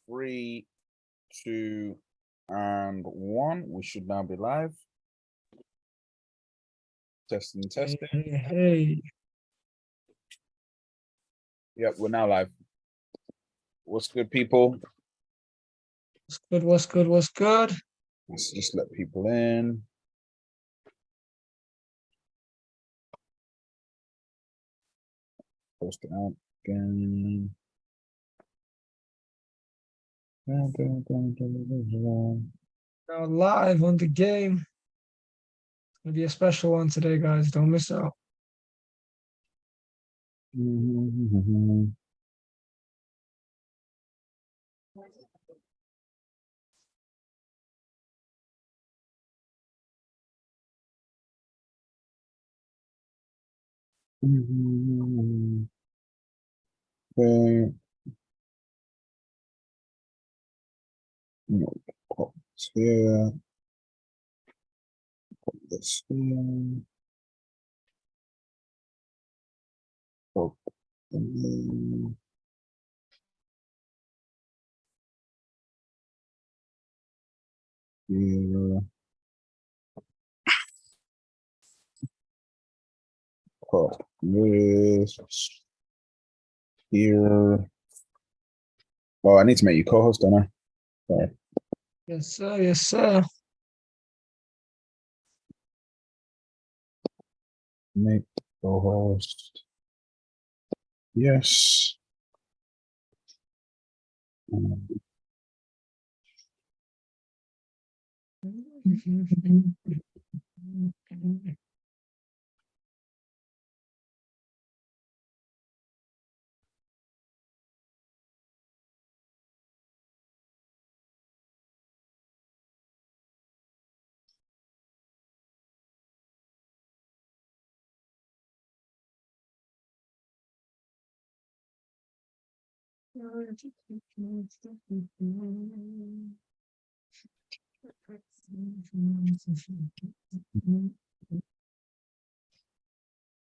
3, 2, and 1. We should now be live. Testing. Hey. Yep, we're now live. What's good, people? What's good? Let's just let people in. Post it out again. Now live on the game. It's gonna be a special one today, guys. Don't miss out. Okay. Pop this here. Pop this here. Pop and here. Pop this here. Oh, I need to make you co-host, don't I? Sorry. Yes, sir. Make co-host. Yes.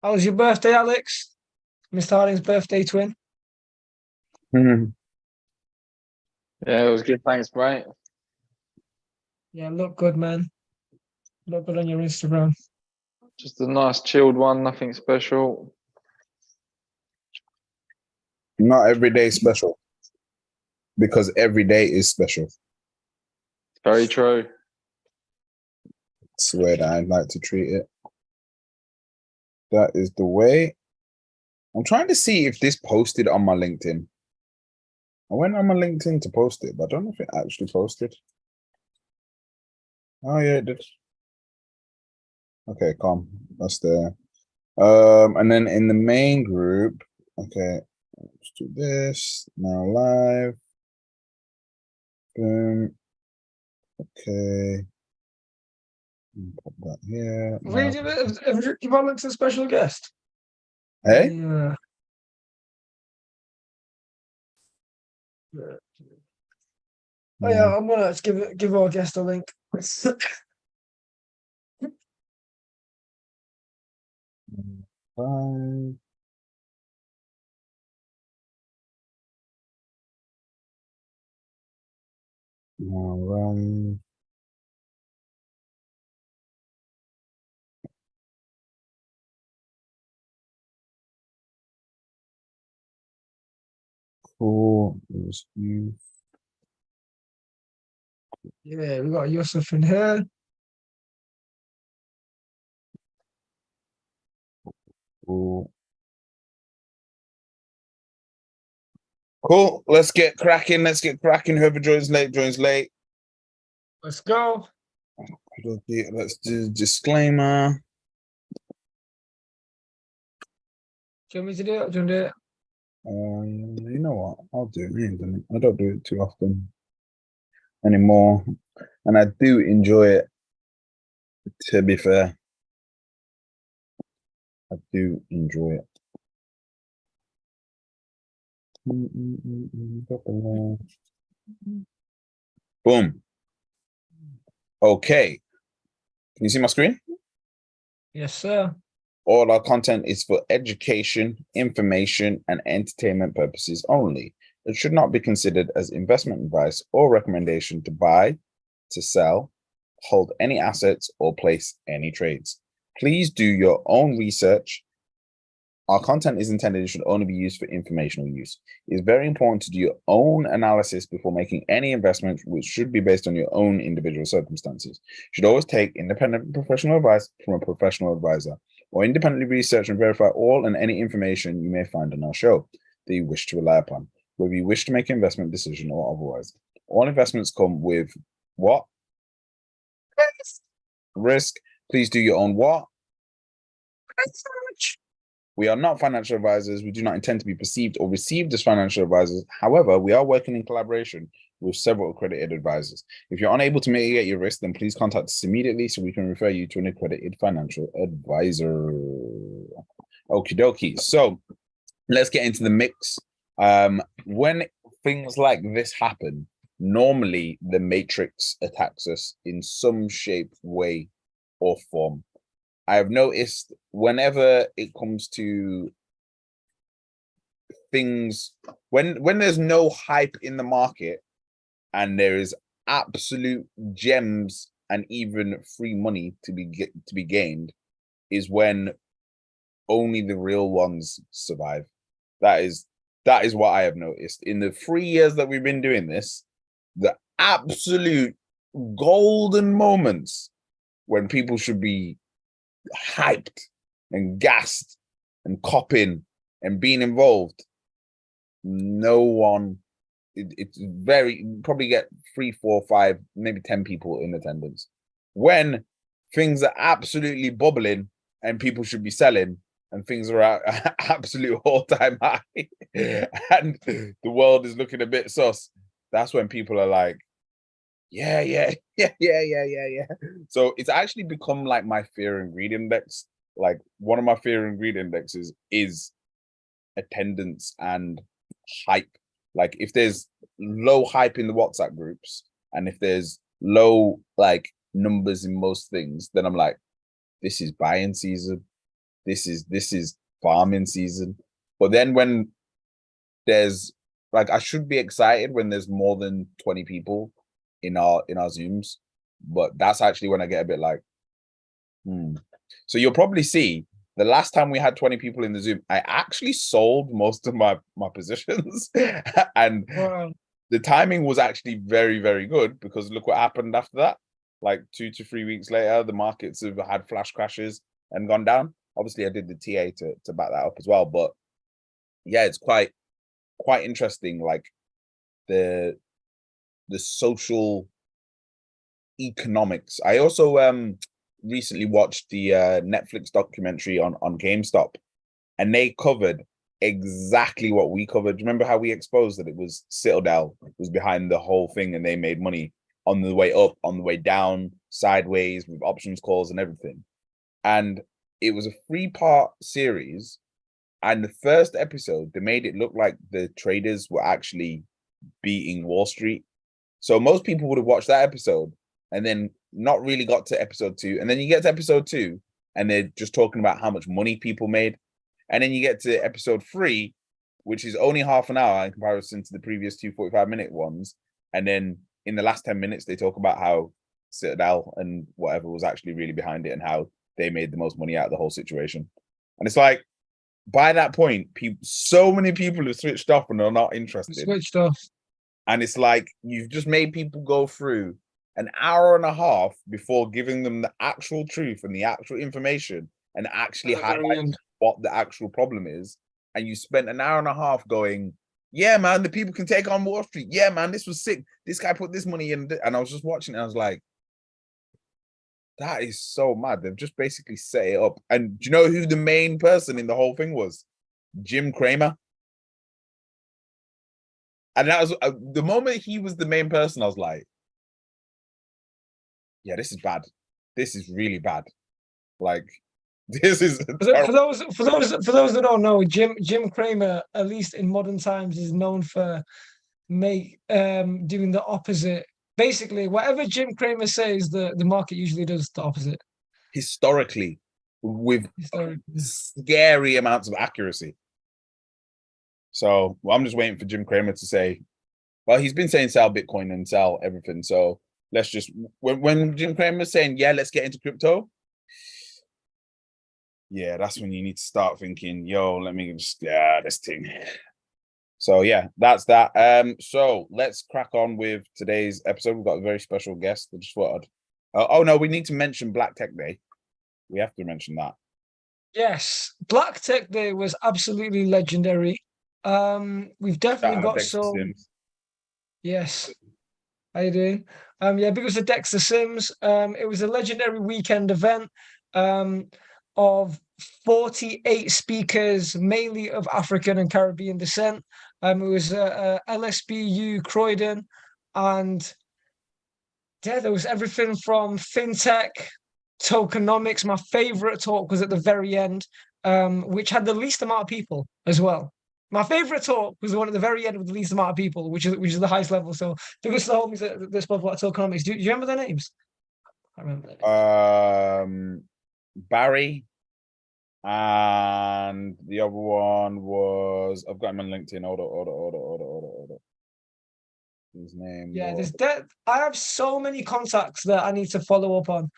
How was your birthday, Alex? Mr. Harding's birthday twin. Mhm. Yeah, it was good. Thanks, mate. Yeah, look good, man. Look good on your Instagram. Just a nice chilled one, nothing special. Not every day is special. Because every day is special. Very true. It's the way that I'd like to treat it. That is the way. I'm trying to see if this posted on my LinkedIn. I went on my LinkedIn to post it, but I don't know if it actually posted. Oh yeah, it did. Okay, calm. That's there. And then in the main group, okay, let's do this. Now live. Boom. Okay. Put that here. Have you Alex a special guest? Hey? Yeah. Oh yeah, I'm gonna give our guest a link. Five. All right. Cool. There's you. Yeah, we got Yusuf in here. Cool. Cool. Let's get cracking. Whoever joins late, joins late. Let's go. Let's do disclaimer. Do you want me to do it? Do you want to do it? You know what? I'll do it. I don't do it too often anymore. And I do enjoy it, to be fair. I do enjoy it. Boom. Okay. Can you see my screen? Yes, sir. All our content is for education, information, and entertainment purposes only. It should not be considered as investment advice or recommendation to buy, to sell, hold any assets, or place any trades. Please do your own research. Our content is intended and should only be used for informational use. It is very important to do your own analysis before making any investment, which should be based on your own individual circumstances. You should always take independent professional advice from a professional advisor, or independently research and verify all and any information you may find on our show that you wish to rely upon, whether you wish to make an investment decision or otherwise. All investments come with what? Risk. Please do your own what? Research. We are not financial advisors. We do not intend to be perceived or received as financial advisors. However, we are working in collaboration with several accredited advisors. If you're unable to mitigate your risk, then please contact us immediately so we can refer you to an accredited financial advisor. Okie dokie. So let's get into the mix. When things like this happen, normally the matrix attacks us in some shape, way, or form. I have noticed whenever it comes to things, when there's no hype in the market and there is absolute gems and even free money to be gained, is when only the real ones survive. That is what I have noticed in the 3 years that we've been doing this. The absolute golden moments when people should be hyped and gassed and copping and being involved, no one. It's very, you probably get 3, 4, 5, maybe 10 people in attendance. When things are absolutely bubbling and people should be selling and things are at absolute all-time high and the world is looking a bit sus, that's when people are like, yeah. So it's actually become like my fear and greed index. Like one of my fear and greed indexes is attendance and hype. Like if there's low hype in the WhatsApp groups and if there's low like numbers in most things, then I'm like, this is buying season. This is farming season. But then when there's like, I should be excited when there's more than 20 people in our Zooms, but that's actually when I get a bit like, So you'll probably see the last time we had 20 people in the Zoom, I actually sold most of my positions, and Wow. the timing was actually very, very good because look what happened after that. Like 2 to 3 weeks later, the markets have had flash crashes and gone down. Obviously, I did the TA to back that up as well, but yeah, it's quite interesting. Like the social economics. I also recently watched the Netflix documentary on GameStop, and they covered exactly what we covered. Remember how we exposed that it was Citadel was behind the whole thing and they made money on the way up, on the way down, sideways with options calls and everything. And it was a 3-part series. And the first episode, they made it look like the traders were actually beating Wall Street. So most people would have watched that episode and then not really got to episode 2. And then you get to episode 2 and they're just talking about how much money people made. And then you get to episode 3, which is only half an hour in comparison to the previous 2 45-minute ones. And then in the last 10 minutes, they talk about how Citadel and whatever was actually really behind it and how they made the most money out of the whole situation. And it's like, by that point, so many people have switched off and are not interested. Switched off. And it's like, you've just made people go through an hour and a half before giving them the actual truth and the actual information and actually highlight what the actual problem is. And you spent an hour and a half going, yeah, man, the people can take on Wall Street. Yeah, man, this was sick. This guy put this money in. And I was just watching it. And I was like, that is so mad. They've just basically set it up. And do you know who the main person in the whole thing was? Jim Cramer. And that was the moment he was the main person, I was like, yeah, this is bad. This is really bad. Like, this is for those that don't know, Jim Cramer, at least in modern times, is known for doing the opposite. Basically, whatever Jim Cramer says, the market usually does the opposite. Historically, with scary amounts of accuracy. So I'm just waiting for Jim Cramer to say, well, he's been saying sell Bitcoin and sell everything. So let's just, when Jim Cramer's saying, yeah, let's get into crypto. Yeah, that's when you need to start thinking, yo, let me just, this thing. So yeah, that's that. So let's crack on with today's episode. We've got a very special guest. I just thought oh no, we need to mention Black Tech Day. We have to mention that. Yes, Black Tech Day was absolutely legendary. We've definitely got some. Yes, how you doing? Yeah, because of Dexter Sims. It was a legendary weekend event. Of 48 speakers, mainly of African and Caribbean descent. It was LSBU Croydon, and yeah, there was everything from fintech, tokenomics. My favorite talk was at the very end, which had the least amount of people as well. My favorite talk was the one at the very end with the least amount of people, which is the highest level. So there was the homies that spoke about tokenomics. Do you remember their names? I remember their names. Barry, and the other one was, I've got him on LinkedIn. Order. His name. Yeah, was... I have so many contacts that I need to follow up on.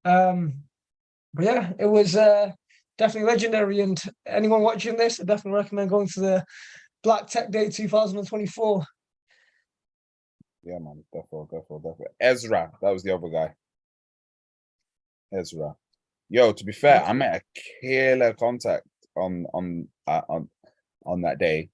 But yeah, it was definitely legendary. And anyone watching this, I definitely recommend going to the Black Tech Day 2024. Yeah, man, definitely. Ezra, that was the other guy. Ezra. Yo, to be fair, I met a killer contact on that day.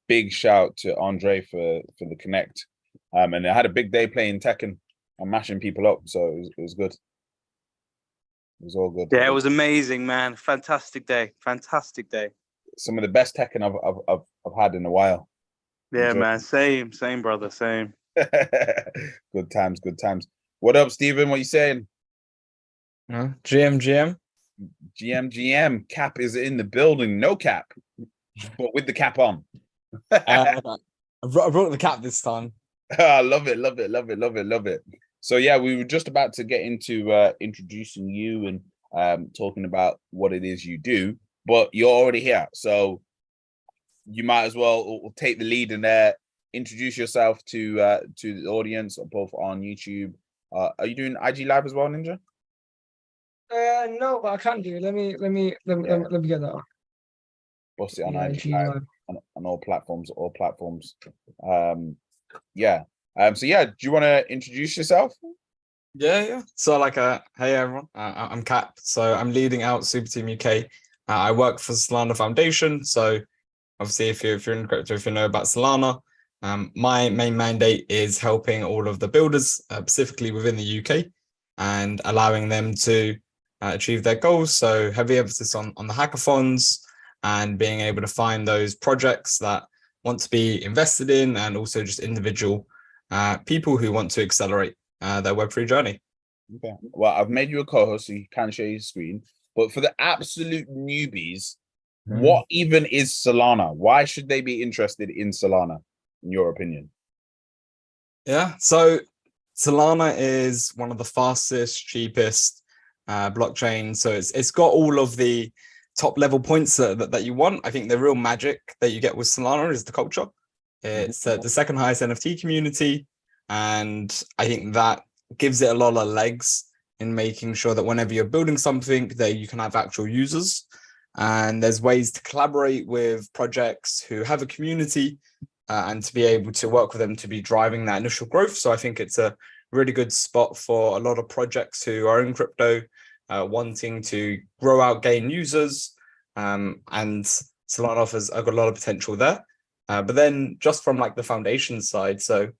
Big shout to Andre for the connect. And I had a big day playing Tekken and mashing people up, so it was good. It was all good. Yeah, it was amazing, man. Fantastic day. Some of the best Tekken I've had in a while. Yeah, Enjoy. man. Same, brother. Same. Good times. What up, Stephen? What you saying? GM. Cap is in the building. No cap, but with the cap on. I brought the cap this time. I love it. So yeah, we were just about to get into introducing you and talking about what it is you do, but you're already here, so you might as well take the lead and introduce yourself to the audience, both on YouTube. Are you doing IG Live as well, Ninja? No, but I can do. Let me get that on. Bust it on IG IG Live on all platforms. Yeah. So yeah, do you want to introduce yourself? Yeah. So hey everyone, I'm Cap. So I'm leading out Super Team UK. I work for Solana Foundation. So obviously, if you're in crypto, if you know about Solana, my main mandate is helping all of the builders, specifically within the UK, and allowing them to achieve their goals. So heavy emphasis on the hackathons and being able to find those projects that want to be invested in, and also just individual people who want to accelerate their Web3 journey. Okay. Well, I've made you a co-host so you can share your screen. But for the absolute newbies, what even is Solana? Why should they be interested in Solana, in your opinion? Yeah, so Solana is one of the fastest, cheapest blockchains. So it's got all of the top level points that you want. I think the real magic that you get with Solana is the culture. It's the second highest NFT community, and I think that gives it a lot of legs in making sure that whenever you're building something, that you can have actual users, and there's ways to collaborate with projects who have a community and to be able to work with them to be driving that initial growth. So I think it's a really good spot for a lot of projects who are in crypto, wanting to grow out, gain users, and Solana offers a lot of potential there. But then just from like the foundation side, so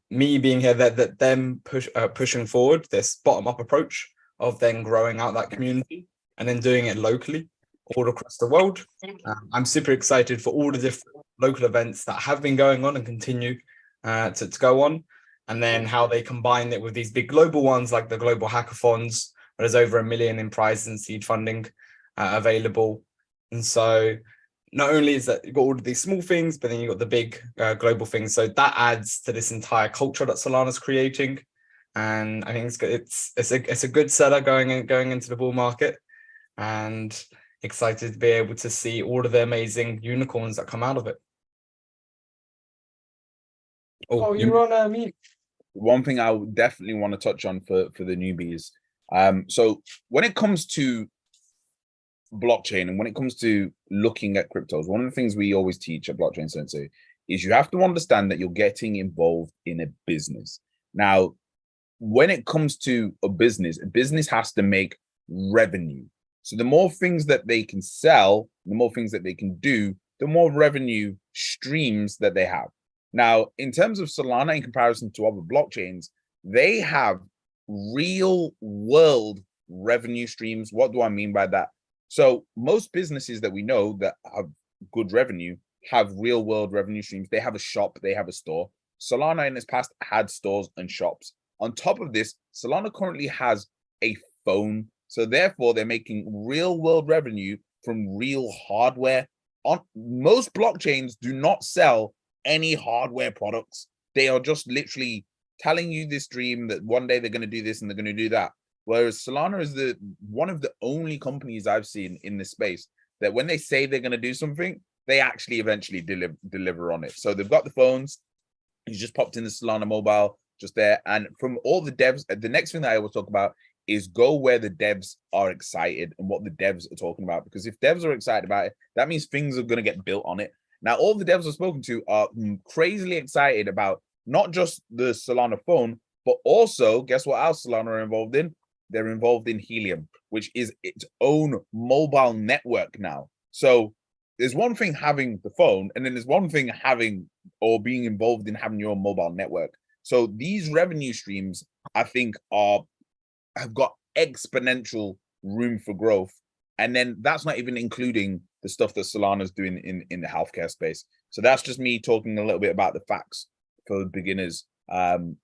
me being here, that them pushing forward this bottom-up approach of then growing out that community and then doing it locally all across the world. I'm super excited for all the different local events that have been going on and continue to go on, and then how they combine it with these big global ones like the global hackathons, where there's over 1 million in prizes and seed funding available. And so not only is that you've got all of these small things, but then you've got the big global things. So that adds to this entire culture that Solana's creating. And I think it's a good seller going into the bull market. And excited to be able to see all of the amazing unicorns that come out of it. Oh, you're on mute. One thing I would definitely want to touch on for the newbies. So when it comes to blockchain and when it comes to looking at cryptos, one of the things we always teach at Blockchain Sensei is you have to understand that you're getting involved in a business. Now, when it comes to a business has to make revenue. So the more things that they can sell, the more things that they can do, the more revenue streams that they have. Now, in terms of Solana, in comparison to other blockchains, they have real world revenue streams. What do I mean by that? So most businesses that we know that have good revenue have real world revenue streams. They have a shop, they have a store. Solana in its past had stores and shops. On top of this, Solana currently has a phone. So therefore, they're making real world revenue from real hardware. On most blockchains do not sell any hardware products. They are just literally telling you this dream that one day they're going to do this and they're going to do that. Whereas Solana is one of the only companies I've seen in this space that when they say they're going to do something, they actually eventually deliver on it. So they've got the phones. You just popped in the Solana mobile just there. And from all the devs, the next thing that I will talk about is go where the devs are excited and what the devs are talking about. Because if devs are excited about it, that means things are going to get built on it. Now, all the devs I've spoken to are crazily excited about not just the Solana phone, but also, guess what else Solana are involved in? They're involved in Helium, which is its own mobile network now. So there's one thing having the phone, and then there's one thing having or being involved in having your own mobile network. So these revenue streams, I think, have got exponential room for growth. And then that's not even including the stuff that Solana's doing in the healthcare space. So that's just me talking a little bit about the facts for beginners. And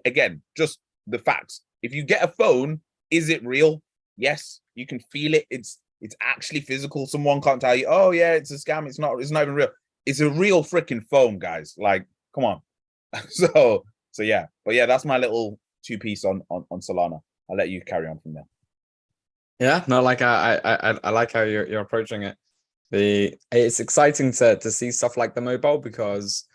again, just the facts. If you get a phone, is it real? Yes, you can feel it. It's actually physical. Someone can't tell you, oh yeah, it's a scam. It's not even real. It's a real freaking phone, guys. Like, come on. So yeah, but yeah, that's my little two-piece on Solana. I'll let you carry on from there. Yeah, no, like I like how you're approaching it. It's exciting to see stuff like the mobile, because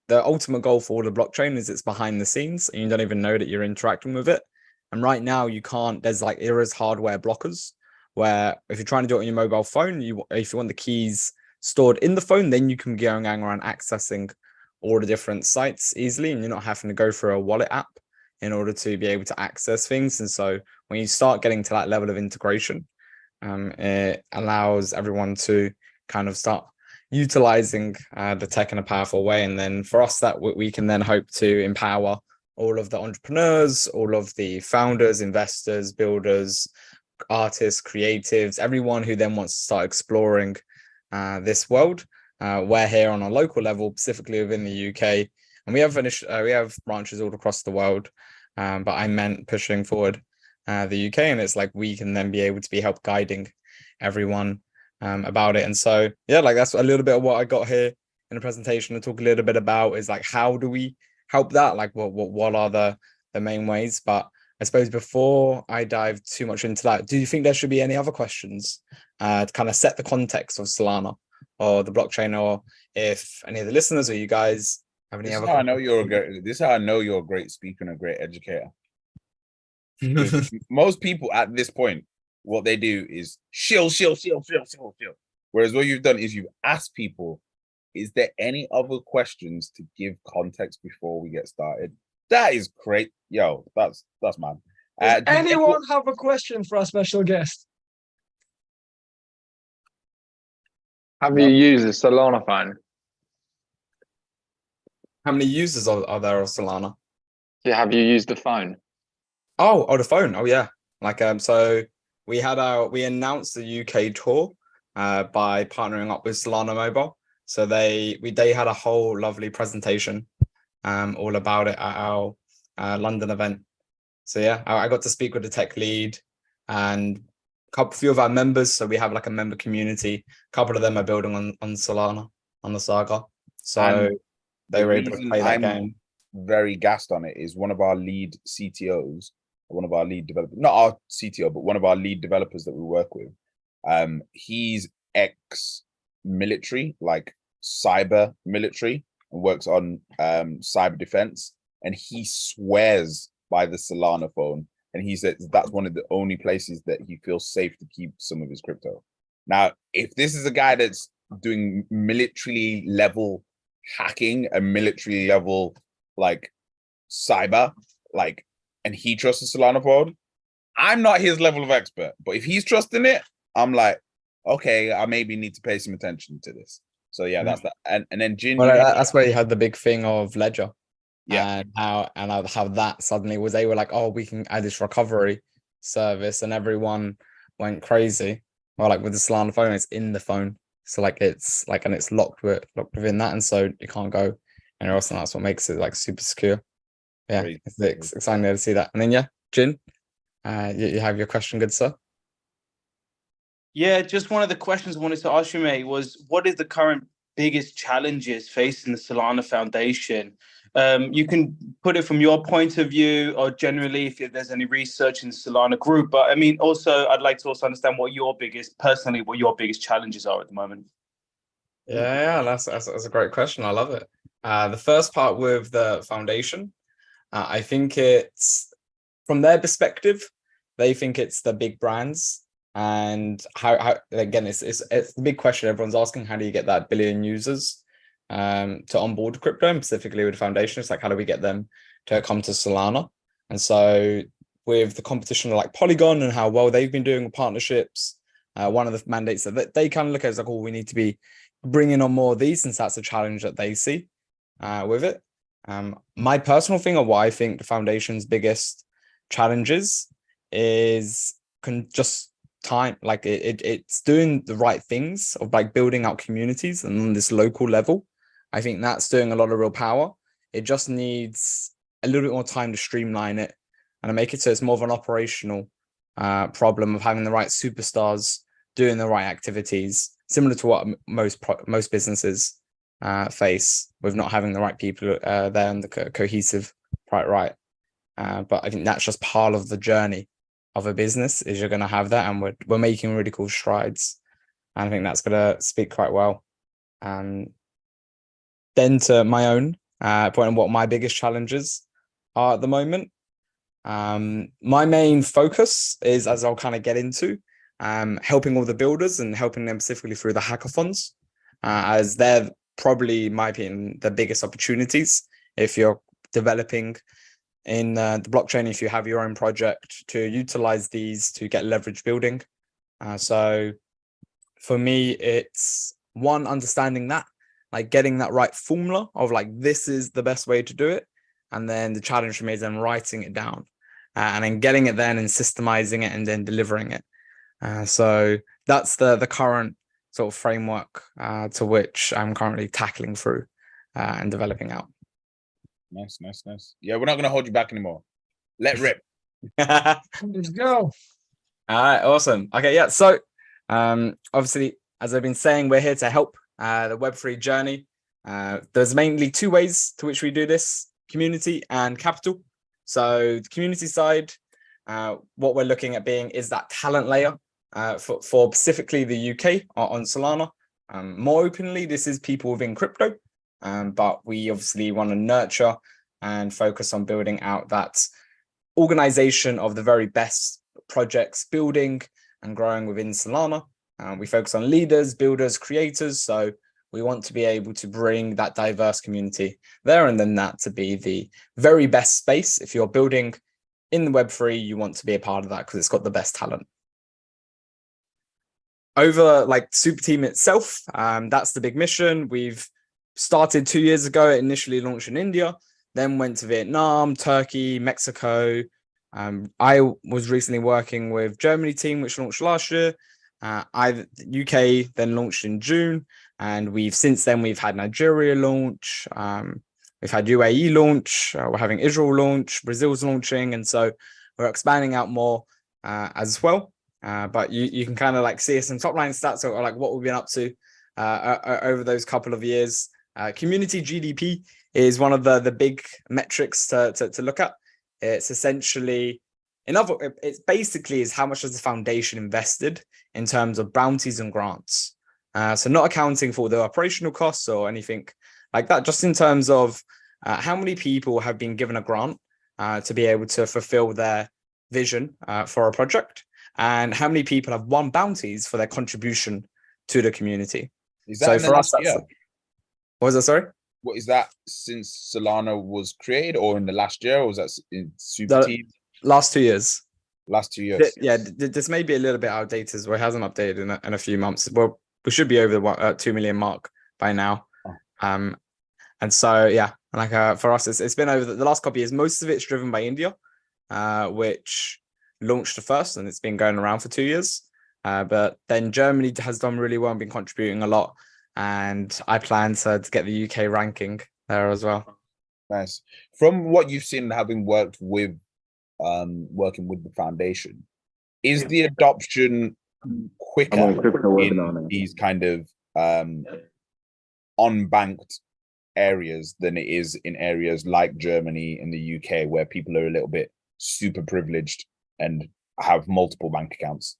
the ultimate goal for all the blockchain is it's behind the scenes and you don't even know that you're interacting with it. And right now you can't, there is hardware blockers where if you're trying to do it on your mobile phone, if you want the keys stored in the phone, then you can go around accessing all the different sites easily, and you're not having to go through a wallet app in order to be able to access things. And so when you start getting to that level of integration, it allows everyone to kind of start utilizing the tech in a powerful way. And then for us, that we can then hope to empower all of the entrepreneurs, all of the founders, investors, builders, artists, creatives, everyone who then wants to start exploring this world. We're here on a local level, specifically within the UK, and we have branches all across the world. But I meant pushing forward the UK, and it's like we can then be able to be help guiding everyone about it. And so yeah, like that's a little bit of what I got here in the presentation to talk a little bit about, is like how do we help that, like what are the main ways. But I suppose before I dive too much into that, do you think there should be any other questions to kind of set the context of Solana or the blockchain, or if any of the listeners or you guys have any other questions? This is how I know you're a great speaker and a great educator. Most people at this point, what they do is shill. Whereas what you've done is you've asked people, is there any other questions to give context before we get started? That is great. Yo, that's mad. Does anyone have a question for our special guest? Have you used a Solana phone? How many users are there of Solana? Yeah, have you used the phone? Oh, the phone. Oh yeah. Like so we announced the UK tour by partnering up with Solana Mobile. So they had a whole lovely presentation all about it at our London event. So yeah, I got to speak with the tech lead and a few of our members. So we have like a member community. A couple of them are building on Solana, on the Saga. So they were able to play that game. Very gassed on it is one of our lead CTOs, one of our lead developers, not our CTO, but one of our lead developers that we work with. He's ex-military, like cyber military, and works on cyber defense. And he swears by the Solana phone. And he says that's one of the only places that he feels safe to keep some of his crypto. Now, if this is a guy that's doing military level hacking and military level like cyber, like, and he trusts the Solana phone, I'm not his level of expert. But if he's trusting it, I'm like, okay, I maybe need to pay some attention to this. So yeah, that's that. And then Jin, Well, that's where you had the big thing of Ledger. Yeah. And how that suddenly was, they were like, oh, we can add this recovery service, and everyone went crazy. Or like with the Solana phone, it's in the phone. So like it's like, and it's locked within that, and so you can't go anywhere else, and that's what makes it like super secure. Yeah, it's exciting to see that. And then yeah, Jin, you have your question, good sir. Yeah, just one of the questions I wanted to ask you, mate, was what is the current biggest challenges facing the Solana Foundation? You can put it from your point of view, or generally if there's any research in the Solana group. But I mean, also, I'd like to also understand what your biggest challenges are at the moment. Yeah, that's a great question. I love it. The first part with the foundation, I think it's from their perspective, they think it's the big brands. And how again, it's the big question everyone's asking: how do you get that billion users to onboard crypto, and specifically with the foundation? It's like, how do we get them to come to Solana? And so with the competition like Polygon and how well they've been doing with partnerships, one of the mandates that they kind of look at is like, oh, we need to be bringing on more of these, since that's a challenge that they see with it. My personal thing, or what I think the foundation's biggest challenges is just time, like it's doing the right things of like building out communities and on this local level. I think that's doing a lot of real power. It just needs a little bit more time to streamline it and to make it so it's more of an operational problem of having the right superstars doing the right activities, similar to what most businesses face with not having the right people there and the cohesive right. But I think that's just part of the journey of a business, is you're going to have that, and we're making really cool strides, and I think that's going to speak quite well. Then to my own point on what my biggest challenges are at the moment, my main focus is, as I'll kind of get into, helping all the builders and helping them specifically through the hackathons, as they're probably, in my opinion, the biggest opportunities if you're developing in the blockchain, if you have your own project, to utilize these to get leverage building. So for me, it's one, understanding that, like getting that right formula of like, this is the best way to do it. And then the challenge for me is then writing it down and then getting it then and systemizing it and then delivering it. So that's the current sort of framework to which I'm currently tackling through and developing out. Nice. Yeah, we're not going to hold you back anymore. Let rip. Let's go. All right, awesome. Okay, yeah. So obviously, as I've been saying, we're here to help the Web3 journey. There's mainly two ways to which we do this: community and capital. So the community side, what we're looking at being is that talent layer for specifically the UK on Solana. More openly, this is people within crypto. But we obviously want to nurture and focus on building out that organization of the very best projects, building and growing within Solana. We focus on leaders, builders, creators. So we want to be able to bring that diverse community there, and then that to be the very best space. If you're building in the Web3, you want to be a part of that because it's got the best talent. Over like Super Team itself, that's the big mission. We've started 2 years ago. It initially launched in India, then went to Vietnam, Turkey, Mexico. I was recently working with Germany team, which launched last year. UK then launched in June, and we've had Nigeria launch. We've had UAE launch. We're having Israel launch. Brazil's launching, and so we're expanding out more as well. But you can kind of like see some top line stats or like what we've been up to over those couple of years. Community GDP is one of the big metrics to look at. It's essentially it's basically is how much has the foundation invested in terms of bounties and grants. So not accounting for the operational costs or anything like that, just in terms of how many people have been given a grant to be able to fulfill their vision for a project, and how many people have won bounties for their contribution to the community. Is that so for us, that's, what was that, sorry? What is that, since Solana was created, or in the last year, or was that in Super Team? Last 2 years. Last 2 years. Yeah, this may be a little bit outdated as well. It hasn't updated in a few months. Well, we should be over the 2 million mark by now. Oh. And so, yeah, like for us, it's been over the last couple of years. Most of it's driven by India, which launched the first, and it's been going around for 2 years. But then Germany has done really well and been contributing a lot. And I plan to get the UK ranking there as well. Nice. From what you've seen, having worked with, working with the foundation, is the adoption quicker in these kind of unbanked areas than it is in areas like Germany and the UK, where people are a little bit super privileged and have multiple bank accounts?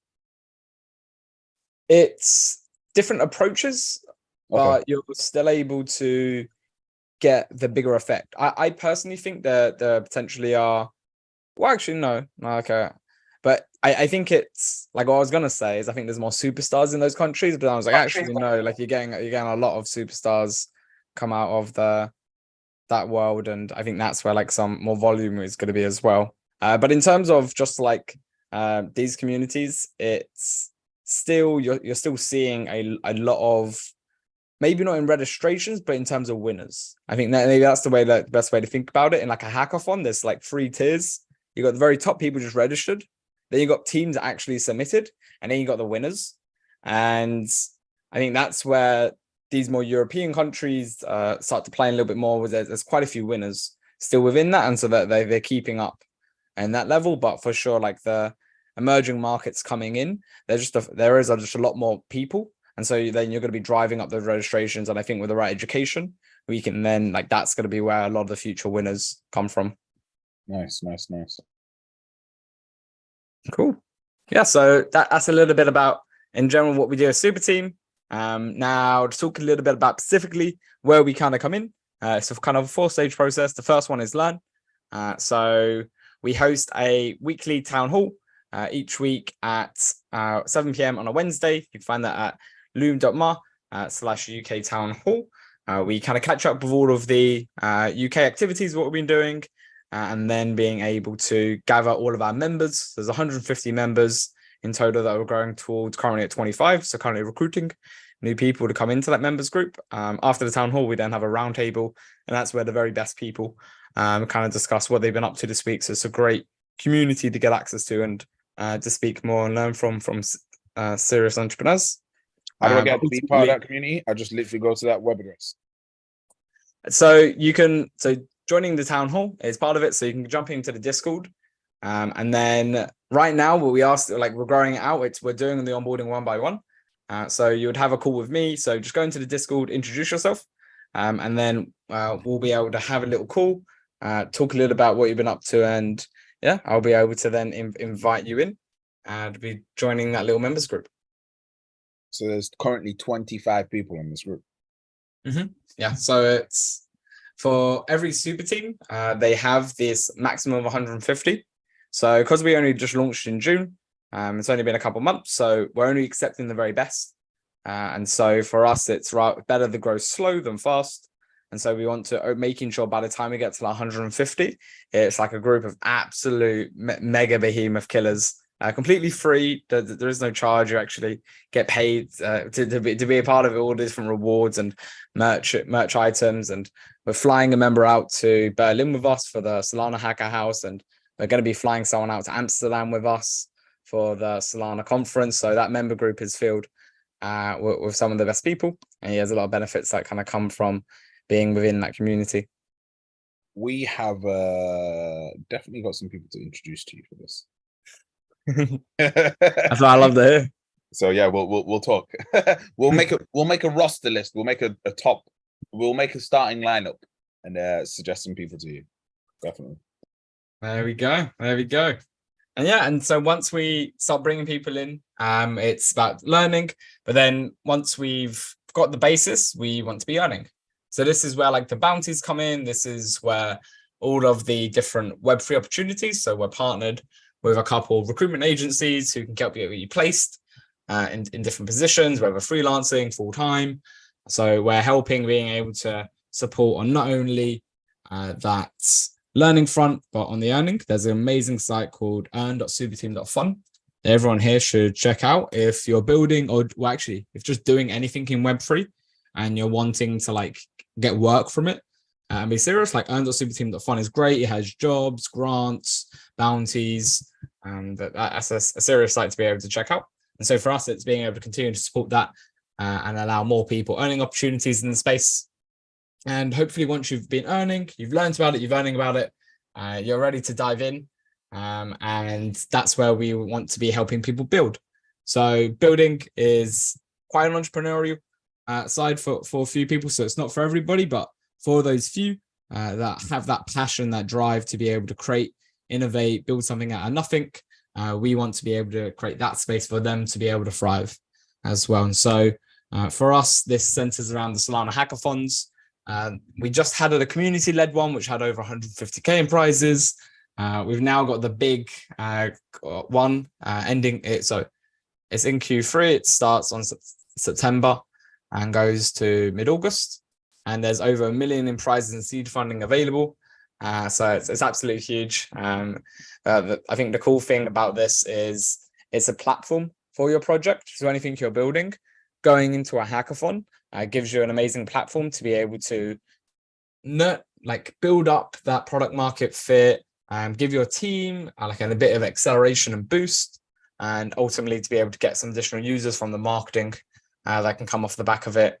It's different approaches, but you're still able to get the bigger effect. I personally think that there potentially are, well, actually, no, okay. But I think it's like what I was gonna say is I think there's more superstars in those countries, but I was like, actually, no, like you're getting a lot of superstars come out of that world, and I think that's where like some more volume is going to be as well. But in terms of just like these communities, it's still you're still seeing a lot of, maybe not in registrations, but in terms of winners. I think that maybe that's the best way to think about it. In like a hackathon, there's like 3 tiers. You got the very top people just registered, then you got teams that actually submitted, and then you got the winners. And I think that's where these more European countries start to play a little bit more. There's quite a few winners still within that, and so that they're keeping up and that level. But for sure, like the emerging markets coming in, there is just a lot more people, and so then you're going to be driving up those registrations. And I think with the right education, we can then, like, that's going to be where a lot of the future winners come from. Nice. Cool. Yeah, so that's a little bit about in general what we do as Super Team. Now to talk a little bit about specifically where we kind of come in. So kind of a 4-stage process. The first one is learn. So we host a weekly town hall each week at 7 p.m. on a Wednesday. You can find that at loom.ma/UK town hall. We kind of catch up with all of the UK activities, what we've been doing, and then being able to gather all of our members. There's 150 members in total that we're growing towards, currently at 25. So currently recruiting new people to come into that members group. After the town hall, we then have a roundtable, and that's where the very best people kind of discuss what they've been up to this week. So it's a great community to get access to and to speak more and learn from serious entrepreneurs. How do I get to be part of that community? I just literally go to that web address. So joining the town hall is part of it. So you can jump into the Discord. And then right now, what we asked, like we're growing it out, we're doing the onboarding one by one. So you would have a call with me. So just go into the Discord, introduce yourself, and then we'll be able to have a little call, talk a little about what you've been up to, and yeah, I'll be able to then invite you in and be joining that little members group. So there's currently 25 people in this group. Mm-hmm. Yeah, so it's for every super team, they have this maximum of 150. So because we only just launched in June, it's only been a couple months, so we're only accepting the very best. And so for us, it's better to grow slow than fast. And so we want to making sure by the time we get to 150, it's like a group of absolute mega behemoth killers, completely free. There is no charge. You actually get paid to be a part of it, all the different rewards and merch items. And we're flying a member out to Berlin with us for the Solana Hacker House, and we're going to be flying someone out to Amsterdam with us for the Solana conference. So that member group is filled with some of the best people, and he has a lot of benefits that kind of come from being within that community. We have definitely got some people to introduce to you for this. That's what I love to hear. So yeah, we'll talk. we'll make a roster list. We'll make a top. We'll make a starting lineup and suggest some people to you. Definitely. There we go. And so once we start bringing people in, it's about learning. But then once we've got the basis, we want to be earning. So this is where like the bounties come in. This is where all of the different Web3 opportunities. So we're partnered with a couple of recruitment agencies who can help you placed in different positions, whether freelancing, full-time. So we're helping being able to support on not only that learning front, but on the earning. There's an amazing site called earn.superteam.fun that everyone here should check out if you're building or well, actually, if just doing anything in Web3 and you're wanting to like get work from it and be serious. Like earn.superteam.fun is great. It has jobs, grants, bounties, and that's a serious site to be able to check out. And so for us, it's being able to continue to support that and allow more people earning opportunities in the space. And hopefully once you've been earning, you've learned about it, you're earning about it, you're ready to dive in. And that's where we want to be helping people build. So building is quite an entrepreneurial side for a few people. So it's not for everybody, but for those few that have that passion, that drive to be able to create, innovate, build something out of nothing, we want to be able to create that space for them to be able to thrive as well. And so for us, this centers around the Solana hackathons. We just had a community-led one, which had over 150K in prizes. We've now got the big one ending it. So it's in Q3. It starts on September and goes to mid-August. And there's over 1 million in prizes and seed funding available. So it's absolutely huge. I think the cool thing about this is it's a platform for your project. So anything you're building, going into a hackathon gives you an amazing platform to be able to build up that product market fit, give your team a bit of acceleration and boost, and ultimately to be able to get some additional users from the marketing that can come off the back of it.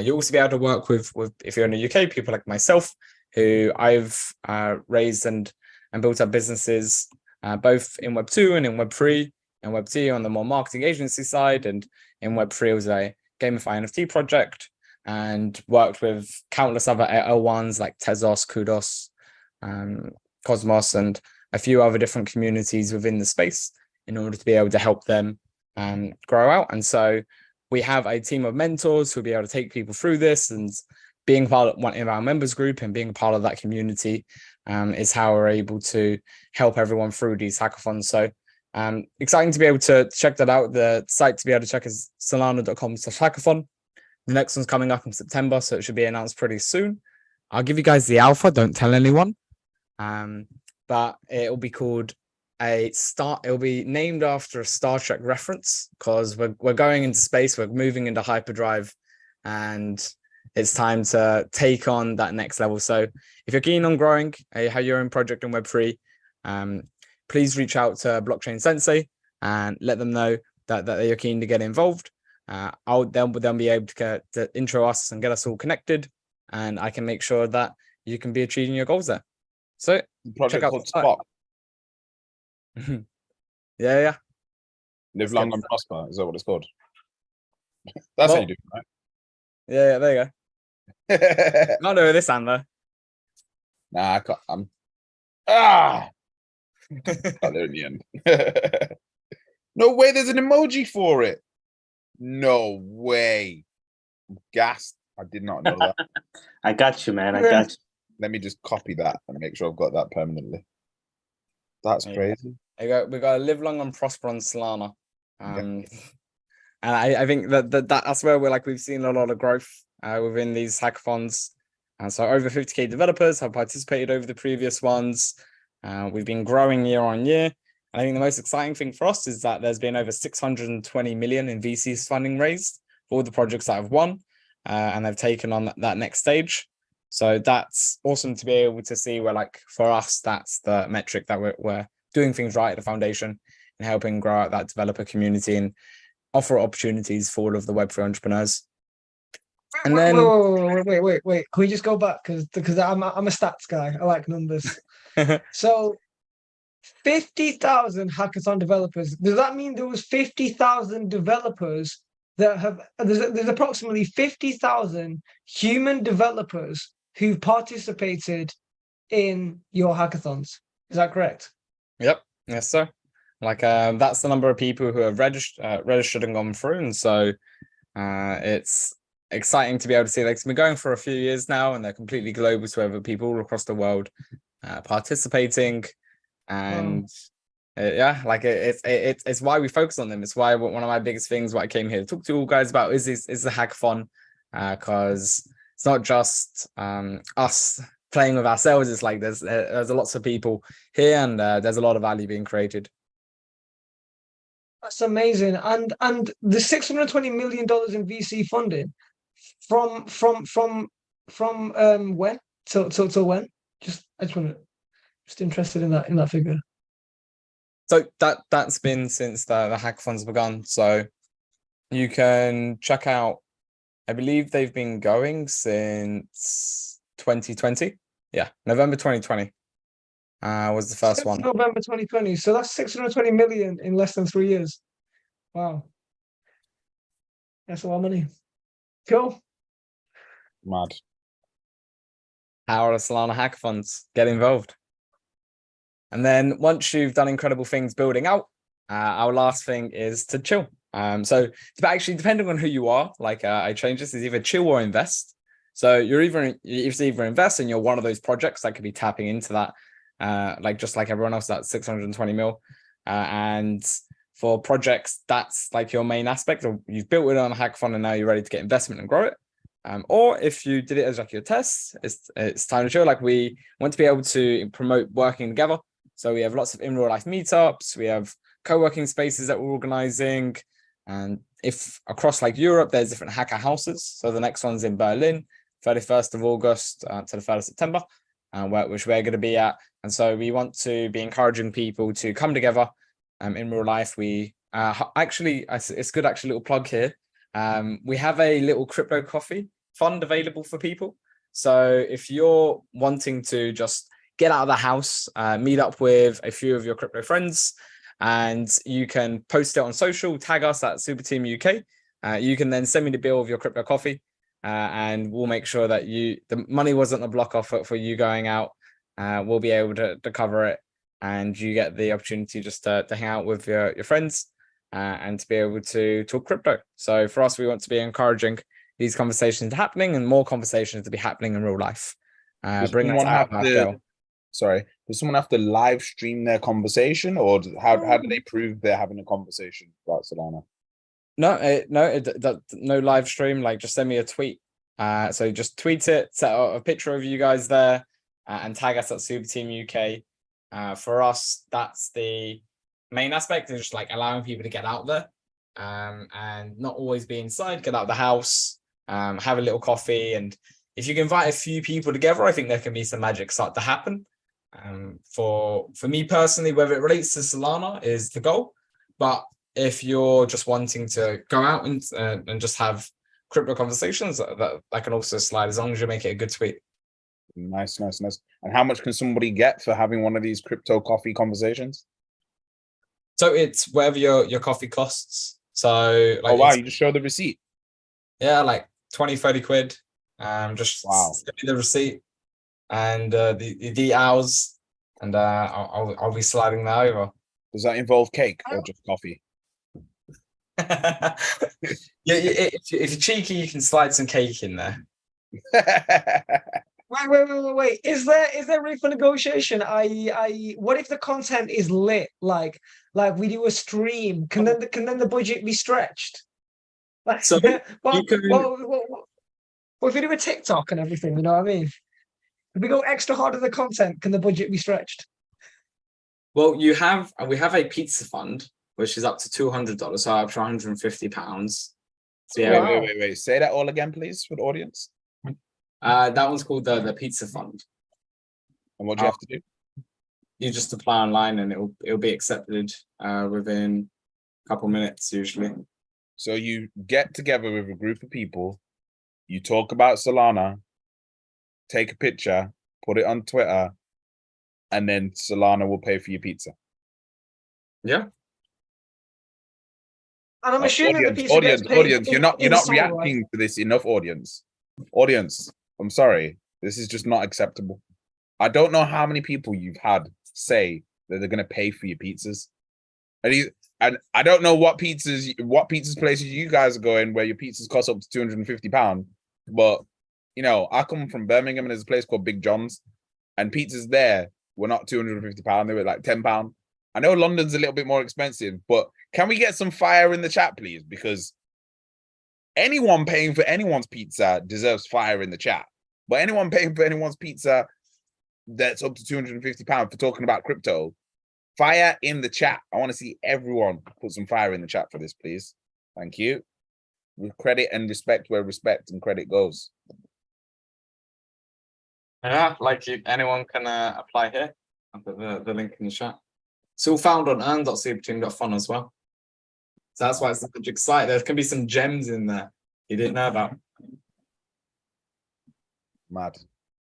You'll also be able to work with if you're in the UK, people like myself, who I've raised and built up businesses both in Web 2 and in Web 3. And Web 2 on the more marketing agency side, and in Web 3 was a gamify NFT project, and worked with countless other L1s like Tezos, Kudos, Cosmos, and a few other different communities within the space in order to be able to help them grow out. And so we have a team of mentors who'll be able to take people through this, and being part of one of our members group and being a part of that community is how we're able to help everyone through these hackathons. So exciting to be able to check that out. The site to be able to check is solana.com/hackathon. The next one's coming up in September, so it should be announced pretty soon. I'll give you guys the alpha, don't tell anyone. But it'll be called it'll be named after a Star Trek reference, because we're going into space, we're moving into hyperdrive, and it's time to take on that next level. So if you're keen on growing your own project in Web3, please reach out to Blockchain Sensei and let them know that you're keen to get involved. They'll be able to intro us and get us all connected, and I can make sure that you can be achieving your goals there. So Project called Spot. Yeah. Live long and prosper. Is that what it's called? That's how you do it, right? Yeah, there you go. Not over this hand though. Nah, I can't. Got there in the end. No way, there's an emoji for it. No way. I'm gassed. I did not know that. I got you, man. I got you. Let me just copy that and make sure I've got that permanently. That's crazy. We got to live long and prosper on Solana. And I think that's where we've seen a lot of growth within these hackathons. And so over 50K developers have participated over the previous ones. We've been growing year on year. I think the most exciting thing for us is that there's been over 620 million in VCs funding raised for all the projects that have won, and they've taken on that next stage. So that's awesome to be able to see where, for us, that's the metric that we're doing things right at the foundation and helping grow out that developer community and offer opportunities for all of the Web3 entrepreneurs. And then wait. Can we just go back? Because I'm a stats guy. I like numbers. So 50,000 hackathon developers. Does that mean there was 50,000 developers that have? There's approximately 50,000 human developers who participated in your hackathons. Is that correct? Yep. Yes, sir. Like that's the number of people who have registered and gone through, and so it's exciting to be able to see. Like, it's been going for a few years now, and they're completely global, so we have people all across the world participating, and yeah, like it's why we focus on them. It's why one of my biggest things what I came here to talk to you all guys about is the hackathon, because it's not just us playing with ourselves. It's like there's lots of people here, and there's a lot of value being created. That's amazing. And the $620 million in VC funding from when till when? I just want to just interested in that figure. So that's been since the hackathon's begun. So you can check out, I believe they've been going since 2020. Yeah, November 2020 was the first one. November 2020. So that's 620 million in less than 3 years. Wow. That's a lot of money. Cool. Mad. How are the Solana hackathons? Get involved. And then once you've done incredible things building out, our last thing is to chill. So it's actually depending on who you are. Like I changed this, is either chill or invest. So you're either invest, and you're one of those projects that could be tapping into that, like just like everyone else, that 620 mil. And for projects, that's like your main aspect, or you've built it on a hackathon and now you're ready to get investment and grow it. Or if you did it as like your test, it's time to chill. Like, we want to be able to promote working together. So we have lots of in real life meetups. We have co-working spaces that we're organizing. And if across like Europe, there's different hacker houses. So the next one's in Berlin, 31st of August to the 3rd of September, which we're going to be at. And so we want to be encouraging people to come together in real life. We actually, it's good, actually, little plug here. We have a little crypto coffee fund available for people. So if you're wanting to just get out of the house, meet up with a few of your crypto friends, and you can post it on social, tag us at Super Team UK. You can then send me the bill of your crypto coffee, and we'll make sure that the money wasn't a block off for you going out. We'll be able to cover it, and you get the opportunity just to hang out with your friends and to be able to talk crypto. So for us, we want to be encouraging these conversations happening, and more conversations to be happening in real life. Bring us out of our shell. Sorry, does someone have to live stream their conversation, or how do they prove they're having a conversation about Solana? No live stream. Like, just send me a tweet. So just tweet it, set out a picture of you guys there, and tag us at Super Team UK. For us, that's the main aspect, is just like allowing people to get out there, and not always be inside. Get out of the house, have a little coffee, and if you can invite a few people together, I think there can be some magic start to happen. For me personally, whether it relates to Solana is the goal, but if you're just wanting to go out and just have crypto conversations, that can also slide, as long as you make it a good tweet. Nice. And how much can somebody get for having one of these crypto coffee conversations? So it's whatever your coffee costs. So like, oh wow, you just show the receipt? Yeah, like 20-30 quid. Just send me the receipt and the hours, and I'll be sliding that over. Does that involve cake or just coffee? Yeah, if you're cheeky, you can slide some cake in there. Wait. Is there room for negotiation? What if the content is lit? Like we do a stream. Can then the budget be stretched? Like, so well, if we do a TikTok and everything, you know what I mean? If we go extra hard on the content, can the budget be stretched? Well, we have a pizza fund, which is up to $200, so up to £150. So yeah, wait. Say that all again, please, for the audience. That one's called the pizza fund. And what do you have to do? You just apply online, and it'll be accepted within a couple minutes usually. So you get together with a group of people, you talk about Solana, take a picture, put it on Twitter, and then Solana will pay for your pizza. Yeah. And I'm assuming the pizza audience, you're not reacting to this enough, audience. Audience, I'm sorry. This is just not acceptable. I don't know how many people you've had say that they're going to pay for your pizzas. And I don't know what pizzas places you guys are going where your pizzas cost up to £250, but you know, I come from Birmingham and there's a place called Big John's, and pizzas there were not £250, they were like £10. I know London's a little bit more expensive, but can we get some fire in the chat, please? Because anyone paying for anyone's pizza deserves fire in the chat. But anyone paying for anyone's pizza that's up to £250 for talking about crypto, fire in the chat. I want to see everyone put some fire in the chat for this, please. Thank you. With credit and respect where respect and credit goes. Yeah, like anyone can apply here. I'll put the link in the chat. It's all found on earn.superteam.fun as well. So that's why it's a magic site. There can be some gems in there you didn't know about. Mad.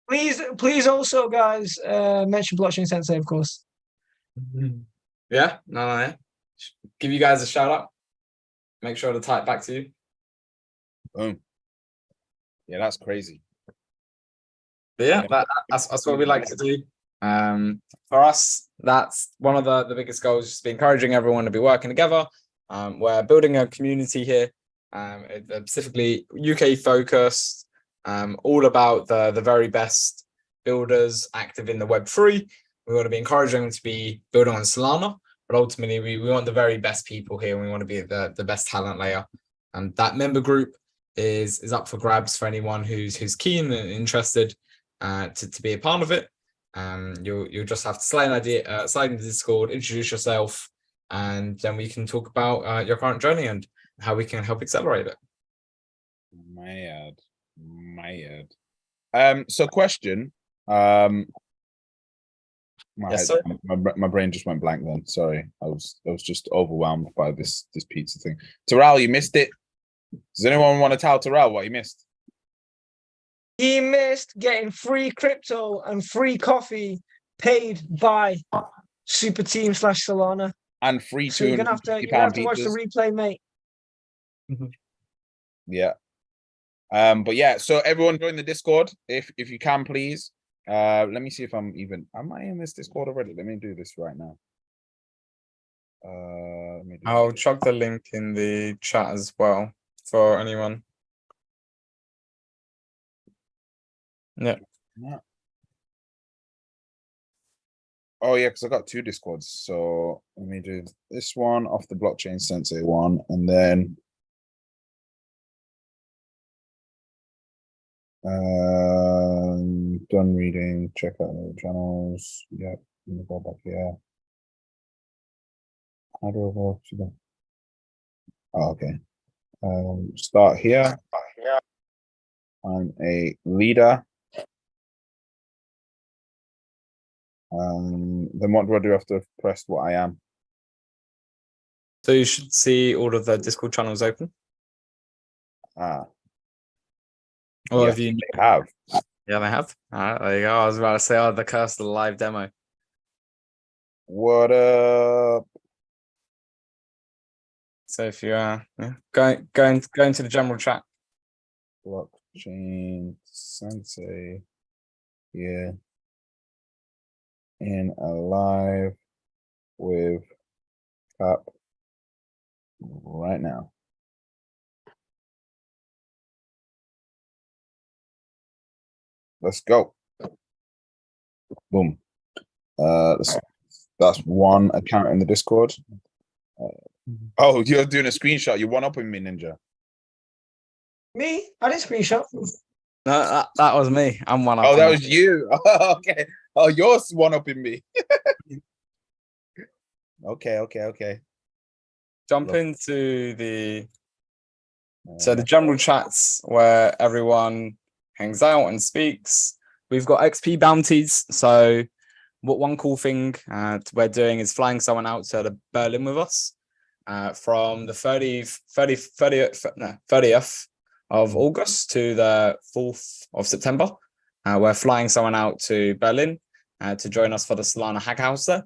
Please also, guys, mention Blockchain Sensei, of course. Yeah, no. Give you guys a shout out. Make sure to type back to you. Boom. Yeah, that's crazy. But yeah, that's what we like to do. For us, that's one of the biggest goals, just be encouraging everyone to be working together. We're building a community here, specifically UK focused, all about the very best builders active in the Web3. We want to be encouraging them to be building on Solana, but ultimately we want the very best people here, and we want to be the best talent layer. And that member group is up for grabs for anyone who's keen and interested to be a part of it. You'll just have to slide into Discord, introduce yourself, and then we can talk about your current journey and how we can help accelerate it. My ad. So question. Yes, sir. My brain just went blank then. Sorry. I was just overwhelmed by this pizza thing. Terrell, you missed it. Does anyone want to tell Terrell what he missed? He missed getting free crypto and free coffee paid by Super Team / Solana. And free So you're gonna have to watch the replay, mate. Yeah. But yeah, so everyone join the Discord if you can, please. Let me see if am I in this Discord already? Let me do this right now. I'll chuck the link in the chat as well for anyone. Yeah. Oh yeah, because I got 2 Discords. So let me do this one off the Blockchain Sensei one, and then done reading. Check out the channels. Yep. Let me go back here. How do I go to the? Oh, okay. Start here. I'm a leader. Then what do I do after I've pressed what I am? So you should see all of the Discord channels open. Or Or yeah, have you? they have. Yeah, they have. All right, there you go. I was about to say, the curse of the live demo. What up? So if you go into the general chat. Blockchain Sensei. Yeah. In a live with Cap right now. Let's go. Boom. That's one account in the Discord. Oh, you're doing a screenshot. You're one-upping me, Ninja. Me? I didn't screenshot. No, that was me. I'm one up. Oh, that was you. Okay. Oh, you're one-upping me. Okay. Jump into the general chats where everyone hangs out and speaks. We've got XP bounties. So one cool thing we're doing is flying someone out to Berlin with us from the 30th of August to the 4th of September. We're flying someone out to Berlin to join us for the Solana Hack House there.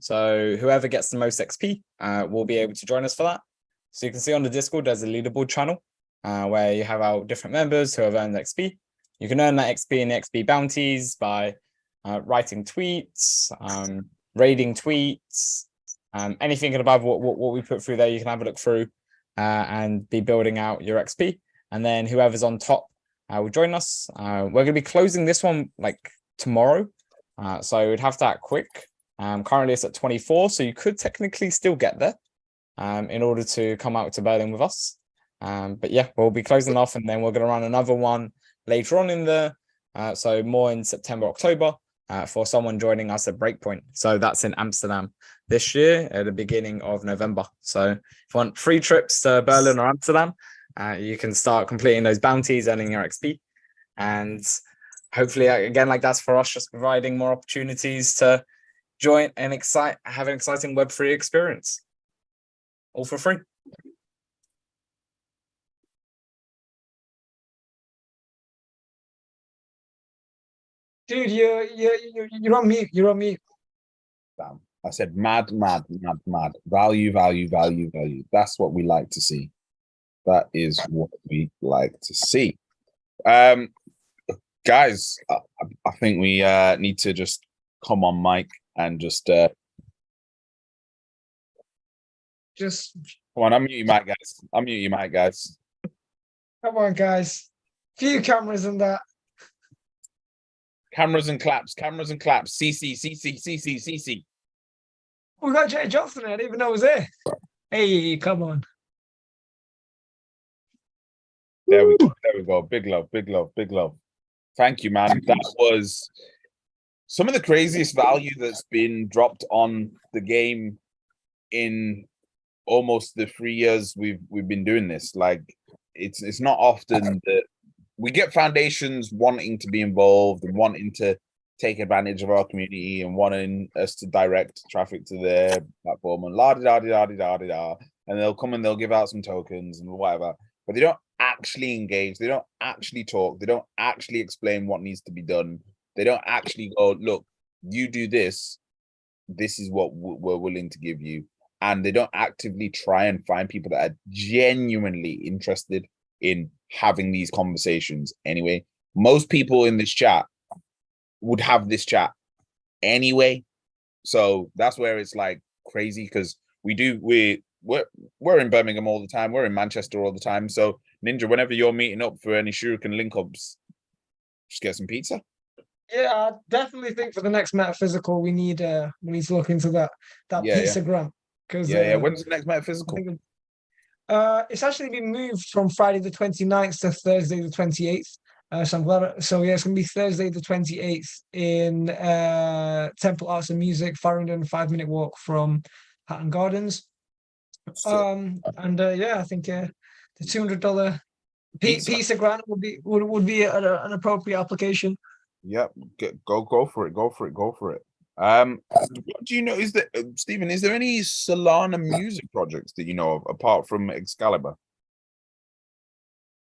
So whoever gets the most XP will be able to join us for that. So you can see on the Discord, there's a leaderboard channel where you have our different members who have earned XP. You can earn that XP in the XP bounties by writing tweets, raiding tweets, Anything above what we put through there, you can have a look through and be building out your XP. And then whoever's on top will join us. We're going to be closing this one like tomorrow. So we'd have to act quick. Currently it's at 24, so you could technically still get there in order to come out to Berlin with us. But yeah, we'll be closing off, and then we're going to run another one later on in the so more in September, October, for someone joining us at Breakpoint. So that's in Amsterdam this year at the beginning of November. So if you want free trips to Berlin or Amsterdam, you can start completing those bounties, earning your XP, and hopefully, again, like that's for us, just providing more opportunities to join and have an exciting Web3 experience, all for free. Dude, you're on mute. You're on mute. Damn. I said mad. Value. That's what we like to see. That is what we like to see. Guys, I think we need to just come on mic and just come on, unmute your mic, guys. Unmute your mic, guys. Come on, guys. Few cameras and that. Cameras and claps. CC. We got Jay Johnson. I didn't even know he was there. Hey, come on. There we go. Big love. Thank you, man. That was some of the craziest value that's been dropped on the game in almost the 3 years we've been doing this. Like, it's not often that we get foundations wanting to be involved and wanting to take advantage of our community and wanting us to direct traffic to their platform and la-di-da-di-da-di-da-di-da. And they'll come and they'll give out some tokens and whatever, but they don't actually engage. They don't actually talk. They don't actually explain what needs to be done. They don't actually go, look, you do this. This is what we're willing to give you. And they don't actively try and find people that are genuinely interested in having these conversations anyway. Most people in this chat would have this chat anyway. So that's where it's like crazy, because we're in Birmingham all the time. We're in Manchester all the time. So Ninja, whenever you're meeting up for any shuriken link-ups, just get some pizza. Yeah, I definitely think for the next metaphysical we need to look into that pizza grant. Yeah. When's the next metaphysical? It's actually been moved from Friday the 29th to Thursday the 28th. So I'm glad. So yeah, it's gonna be Thursday the 28th in Temple Arts and Music, Farringdon, 5-minute walk from Hatton Gardens. I think the $200 pizza grant would be an appropriate application. Yep, go for it. What do you know? Is there, Stephen? Is there any Solana music projects that you know of apart from Excalibur?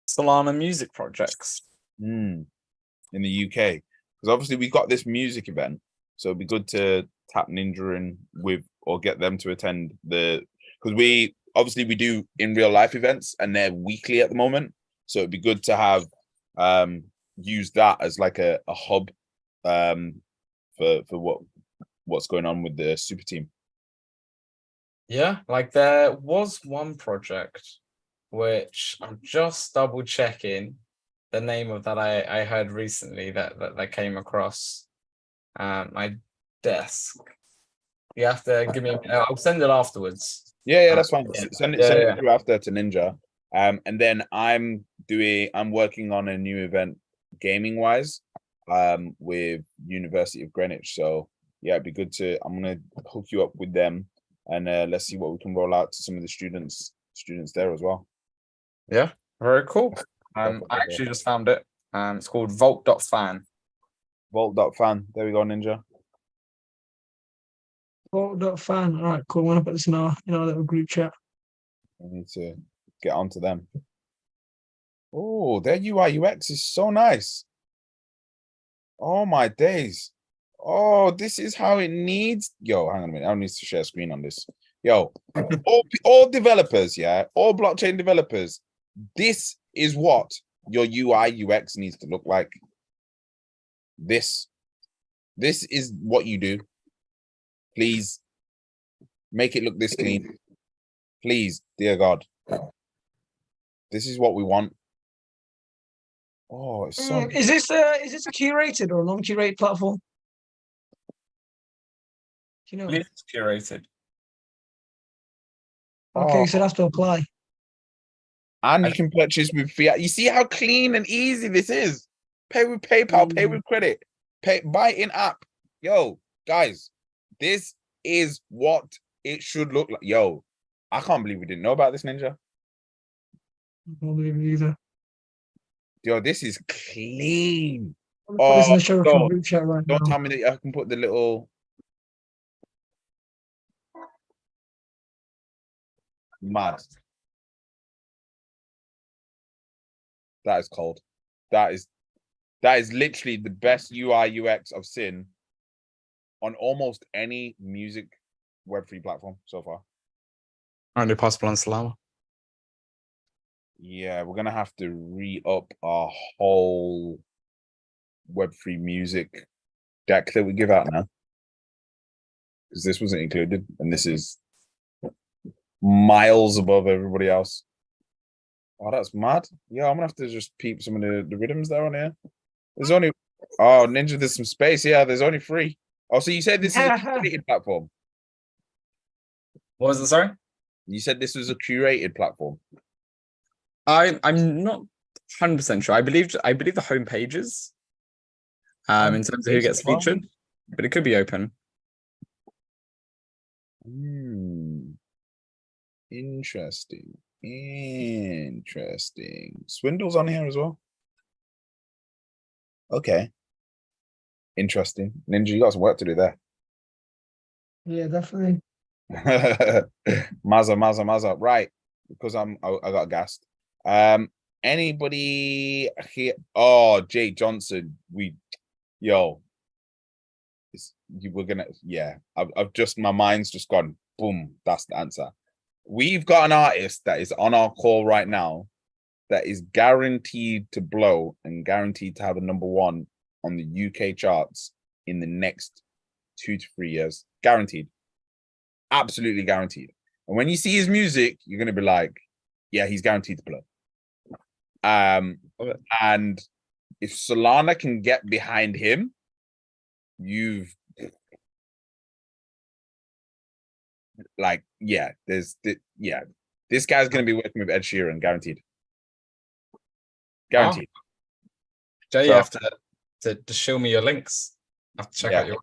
Solana music projects in the UK, because obviously we got this music event, so it'd be good to tap Ninja in with or get them to attend because we do in real life events and they're weekly at the moment, so it'd be good to have use that as like a hub for what's going on with the super team. Yeah, like there was one project which I'm just double checking the name of that I heard recently that came across my desk. You have to give me I'll send it afterwards. Yeah, that's fine. Send it through after to Ninja. And then I'm working on a new event gaming wise with University of Greenwich. So yeah, it'd be good I'm gonna hook you up with them and let's see what we can roll out to some of the students there as well. Yeah, very cool. I actually just found it. It's called Vault.fan. Vault.fan. There we go, Ninja. Vault.fan. All right, cool. I'm gonna put this in our little group chat. I need to get onto them. Oh, their UI UX is so nice. Oh my days. Oh, this is how it needs. Yo, hang on a minute. I need to share screen on this. Yo, all developers, yeah, all blockchain developers. This is what your UI UX needs to look like. This is what you do. Please Make it look this clean. Please, dear God. This is what we want. Oh, it's so Is this a curated or a non-curated platform? Do you know? It's curated. Okay, Oh. so that's to apply. And you can purchase with fiat. You see how clean and easy this is. Pay with PayPal, pay with credit, buy in app. Yo, guys, this is what it should look like. Yo, I can't believe we didn't know about this, Ninja. I don't believe it either. Yo, this is clean. I'm gonna put this in the show God. group chat right now. Don't tell me that I can put the little mad. That is cold. That is literally the best UI UX I've seen on almost any music Web3 platform so far. Only possible on Solana. Yeah, we're gonna have to re-up our whole Web3 music deck that we give out now. Because this wasn't included, and this is miles above everybody else. Oh, that's mad. Yeah, I'm gonna have to just peep some of the rhythms there on here. There's only Ninja, there's some space. Yeah, there's only 3. Oh, so you said this is a curated platform. What was it, sorry? You said this was a curated platform. I'm not 100% sure. I believe the home pages, in terms of who gets featured, but it could be open. Interesting. Swindle's on here as well. Okay. Interesting. Ninja, you got some work to do there. Yeah, definitely. Mazza. Right. Because I got gassed. Anybody here? Oh, Jay Johnson. We're gonna, yeah. I've just, my mind's just gone boom. That's the answer. We've got an artist that is on our call right now that is guaranteed to blow and guaranteed to have a #1 on the UK charts in the next 2 to 3 years. Guaranteed. Absolutely guaranteed. And when you see his music, you're going to be like, yeah, he's guaranteed to blow. And if Solana can get behind him, this guy's going to be working with Ed Sheeran, guaranteed. Guaranteed. Jay, you have to show me your links. I have to check out your.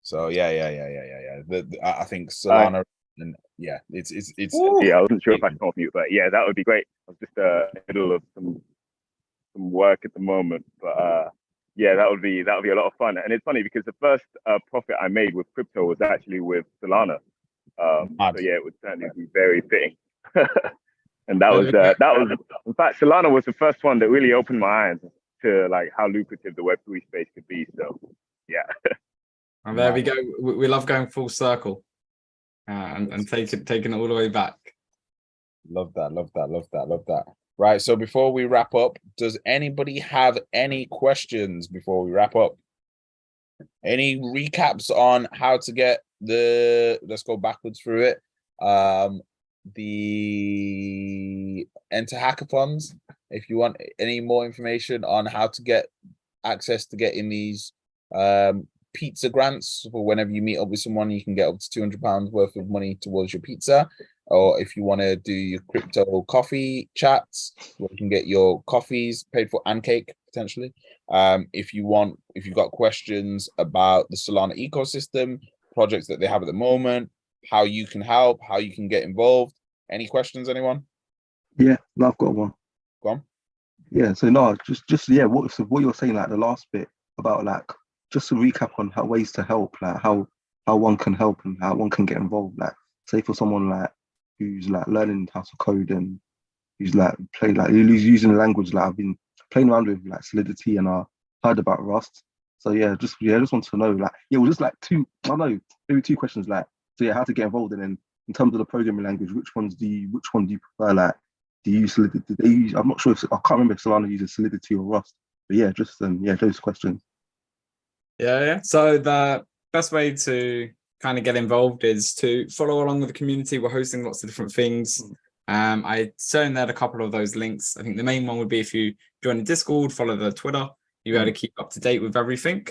So yeah. I think Solana, and it's. Yeah, I wasn't sure if I can off mute, but yeah, that would be great. I was just in the middle of some work at the moment, but yeah, that would be a lot of fun. And it's funny because the first profit I made with crypto was actually with Solana. So yeah, it would certainly be very fitting. And that was in fact, Solana was the first one that really opened my eyes to like how lucrative the Web3 space could be. So yeah. And there we go. We love going full circle, and taking it all the way back. Love that. Right. So before we wrap up, does anybody have any questions before we wrap up? Any recaps on how to get let's go backwards through it. The Enter Hackathons. If you want any more information on how to get access to getting these pizza grants for whenever you meet up with someone, you can get up to £200 worth of money towards your pizza. Or if you want to do your crypto coffee chats, where you can get your coffees paid for and cake potentially. If you've got questions about the Solana ecosystem, projects that they have at the moment, how you can help, how you can get involved. Any questions, anyone? Yeah, no, I've got one. Go on. Yeah, so no, just yeah, what you're saying, like the last bit about like just to recap on how ways to help, like how one can help and how one can get involved. Like say for someone like who's like learning how to code and who's like who's using the language like I've been playing around with like Solidity and I heard about Rust. So yeah, just want to know like well just like maybe 2 questions like so yeah, how to get involved, and then in terms of the programming language, which one do you prefer? Like do you use Solidity? Do they use, I'm not sure I can't remember if Solana uses Solidity or Rust. But yeah, just those questions. Yeah. So the best way to kind of get involved is to follow along with the community. We're hosting lots of different things. I shown there a couple of those links. I think the main one would be if you join the Discord, follow the Twitter, you'll be able to keep up to date with everything.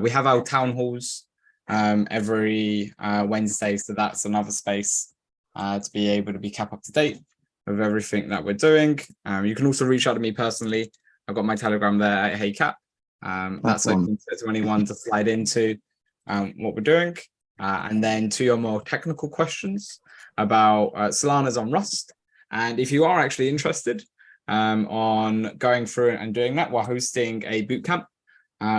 We have our town halls every Wednesday, so that's another space to be able to be kept up to date with everything that we're doing. You can also reach out to me personally. I've got my Telegram there at HeyCat. That's open to anyone to slide into what we're doing. And then to your more technical questions about Solana's on Rust. And if you are actually interested on going through and doing that, we're hosting a bootcamp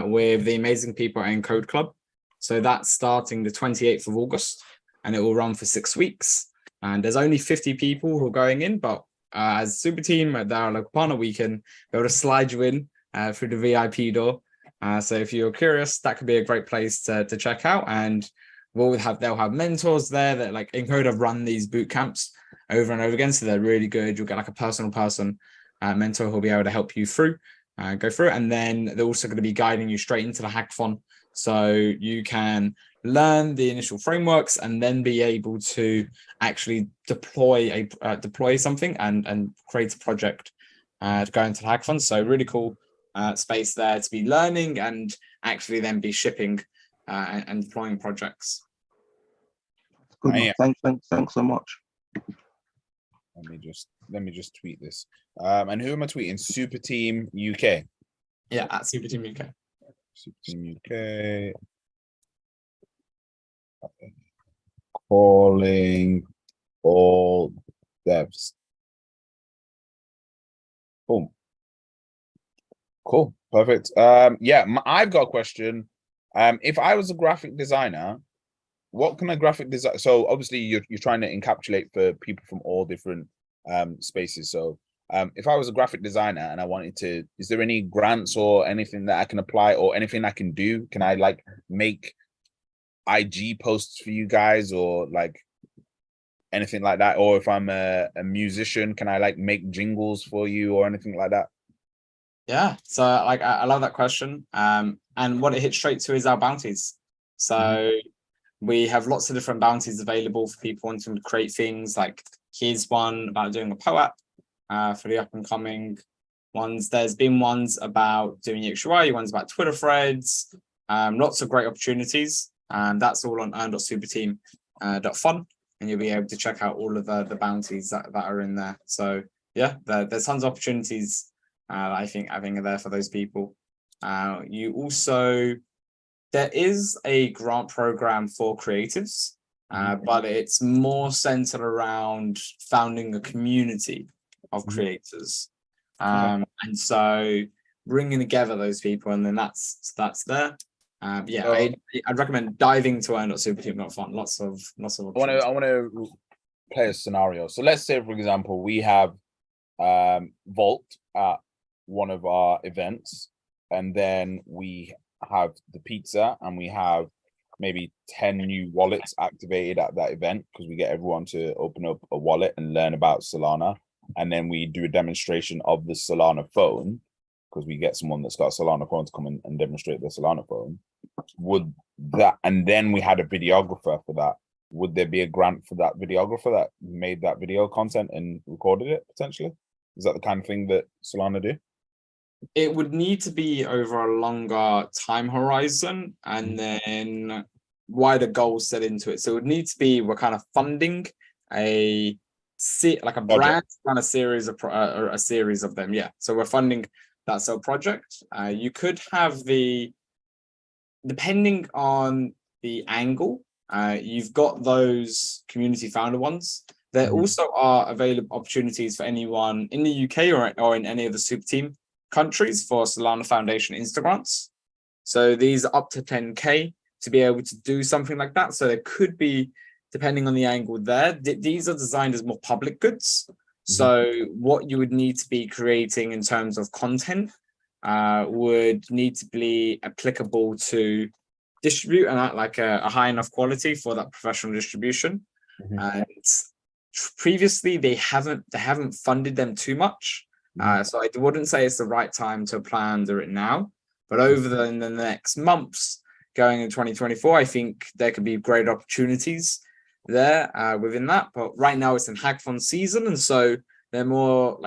with the amazing people in Code Club. So that's starting the 28th of August, and it will run for 6 weeks. And there's only 50 people who are going in, but as Super Team at our local partner, we can be able to slide you in through the VIP door. So if you're curious, that could be a great place to check out. And they'll have mentors there that like Encode have run these boot camps over and over again. So they're really good. You'll get like a personal mentor who'll be able to help you go through. And then they're also going to be guiding you straight into the hackathon. So you can learn the initial frameworks and then be able to actually deploy something and create a project to go into the hackathon. So really cool space there to be learning and actually then be shipping and deploying projects. Good. Thanks so much. Let me just tweet this. And who am I tweeting? Super Team UK. Yeah, at Super Team UK. Super Team UK. Okay. Calling all devs. Boom. Cool. Perfect. Yeah, I've got a question. If I was a graphic designer, what can a graphic design? So obviously you're trying to encapsulate for people from all different spaces. So if I was a graphic designer and I wanted to, is there any grants or anything that I can apply or anything I can do? Can I like make IG posts for you guys or like anything like that? Or if I'm a musician, can I like make jingles for you or anything like that? Yeah, so like I love that question. And what it hits straight to is our bounties. So we have lots of different bounties available for people wanting to create things. Like here's one about doing a POAP for the up and coming ones. There's been ones about doing UXUI, ones about Twitter threads, lots of great opportunities. And that's all on earn.superteam.fun. And you'll be able to check out all of the bounties that are in there. So yeah, there's tons of opportunities I think are there for those people. There is a grant program for creatives, but it's more centered around founding a community of creators. And so bringing together those people, and then that's there. I'd recommend diving to earn.superteam.fun. Lots of I want to play a scenario. So let's say, for example, we have Vault at one of our events, and then we have the pizza and we have maybe 10 new wallets activated at that event because we get everyone to open up a wallet and learn about Solana, and then we do a demonstration of the Solana phone because we get someone that's got a Solana phone to come in and demonstrate the Solana phone. Would that, and then we had a videographer for that, would there be a grant for that videographer that made that video content and recorded it potentially? Is that the kind of thing that Solana do? It would need to be over a longer time horizon and then wider goals set into it. So it would need to be, we're kind of funding a brand run a series of them. Yeah. So we're funding that project. You could have depending on the angle, you've got those community founder ones. There also are available opportunities for anyone in the UK or in any of the super team countries for Solana Foundation Instagrants. So these are up to 10K to be able to do something like that. So there could be, depending on the angle there, these are designed as more public goods. So what you would need to be creating in terms of content would need to be applicable to distribute and at like a high enough quality for that professional distribution. And previously they haven't funded them too much. So I wouldn't say it's the right time to apply under it now, but in the next months, going in 2024, I think there could be great opportunities there within that. But right now it's in hackathon season, and so they're more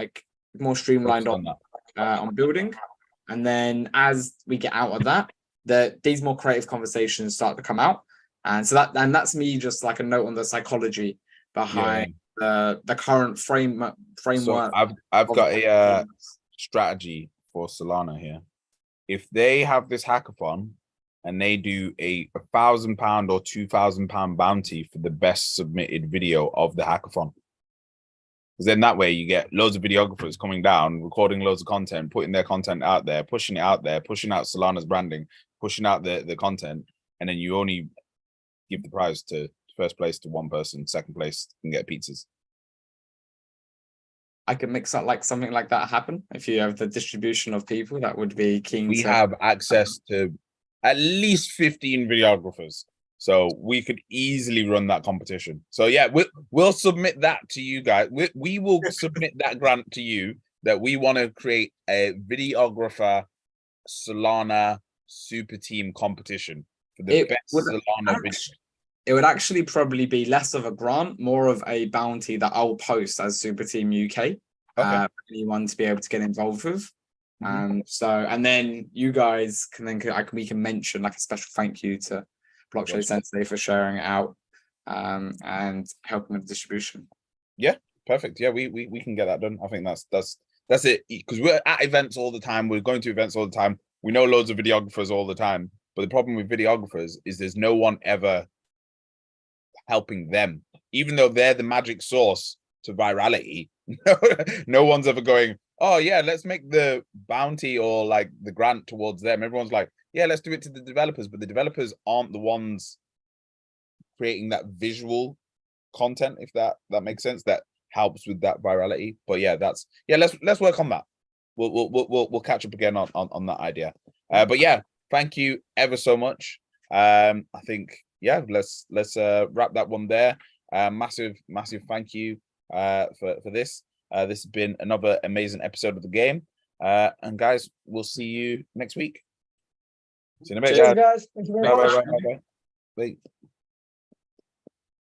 streamlined on building. And then as we get out of that, these more creative conversations start to come out. And so that's me just like a note on the psychology behind the current framework. So I've got a strategy for Solana here. If they have this hackathon and they do a £1,000 or £2,000 bounty for the best submitted video of the hackathon, because then that way you get loads of videographers coming down, recording loads of content, putting their content out there, pushing it out there, pushing out Solana's branding, pushing out the content, and then you only give the prize to first place to one person, second place can get pizzas. I could mix up like something like that happen if you have the distribution of people that would be keen. We have access to at least 15 videographers, so we could easily run that competition. So yeah, we'll submit that to you guys. We will submit that grant to you that we want to create a videographer Solana super team competition for the best Solana video. It would actually probably be less of a grant, more of a bounty that I'll post as Super Team UK. For anyone to be able to get involved with. And then you guys we can mention like a special thank you to Blockchain Sensei for sharing it out and helping with distribution. Yeah, perfect. Yeah, we can get that done. I think that's it, because we're at events all the time. We're going to events all the time. We know loads of videographers all the time, but the problem with videographers is there's no one ever helping them, even though they're the magic source to virality. No one's ever going, oh yeah, let's make the bounty or like the grant towards them. Everyone's like, yeah, let's do it to the developers, but the developers aren't the ones creating that visual content, if that makes sense, that helps with that virality. But yeah, let's work on that. We'll catch up again on that idea. But yeah, thank you ever so much. I think let's wrap that one there. Massive thank you for this. This has been another amazing episode of the game. And guys, we'll see you next week. See you in a bit, guys. Thank you very much. Bye.